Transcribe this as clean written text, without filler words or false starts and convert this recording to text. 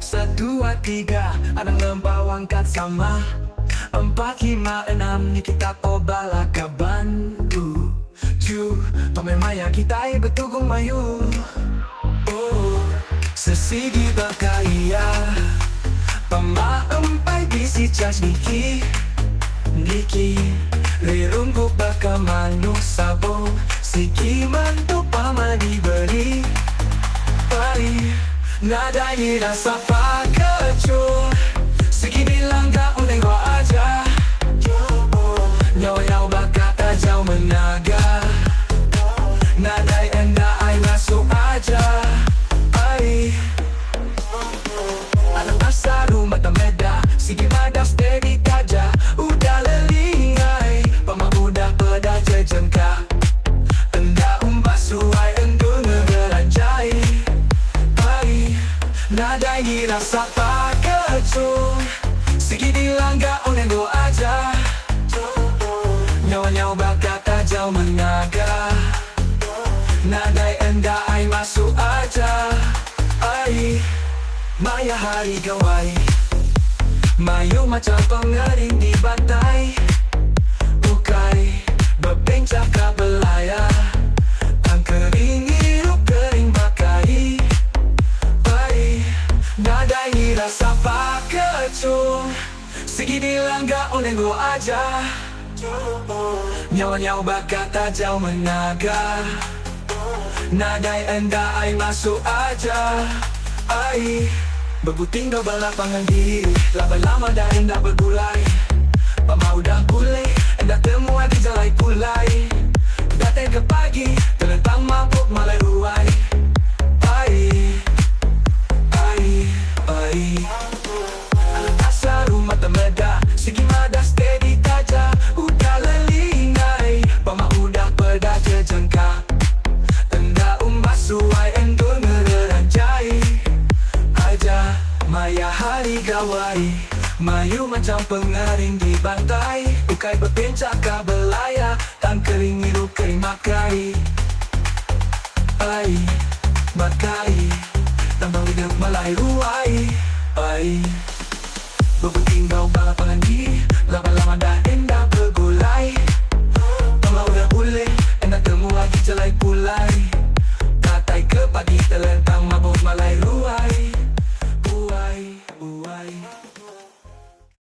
1, 2, 3, anang lembah angkat sama. 4, 5, 6, ni kita bala ka bandu. 7, pamay maya kita ay betugong mayu. Oh, sesigi bakaya pamaempay bisi charge Niki rirunggo baka manuk sabong. Siki mantu pamani beri pari nadai rasa pakecu. Siki bilang gak uneng gua aja. Nyawa baka tajau menaga. Nadai enda ai masuk aja. Ai anak asal rumah meda. Siki madas steady kaja. Udah lelingai pama budak pedah jejengka. Enda umbasuai endu ngegeranjai. Ai nadai rasa pakecu. Siki dilangga oneng go aja. Nyawa baka tajau menaga. Nadai enda ai masuk aja. Ai maya hari gawai. Mayu macam pengering di bantai. Bukai berbencak ka belaya. Angkering hidup kering bakai. Ai nadai rasa pakecu. Sigi dilangga oneng go aja. Nyawa baka tajau menaga. Nadai enda ai masuk aja. Ai bebuting do balapangan diri. Lama-lama dah enda bergulai. Pama udah pulih. Enda temu di jalai pulai. Datang ke pagi terlentang mabuk malai ruai. Ai ai ai anak asal rumah temeda. Sigi madas steady kaja. Udah lelingai pama udah pedah jejengka. Enda umbasuai endur ngeranjai. Aja maya hari gawai. Mayu macam pengering di bantai. Bukai berpencak ka belaya. Tan kering hidup kering makai. Ai makai tambang lidah malai ruai. Ai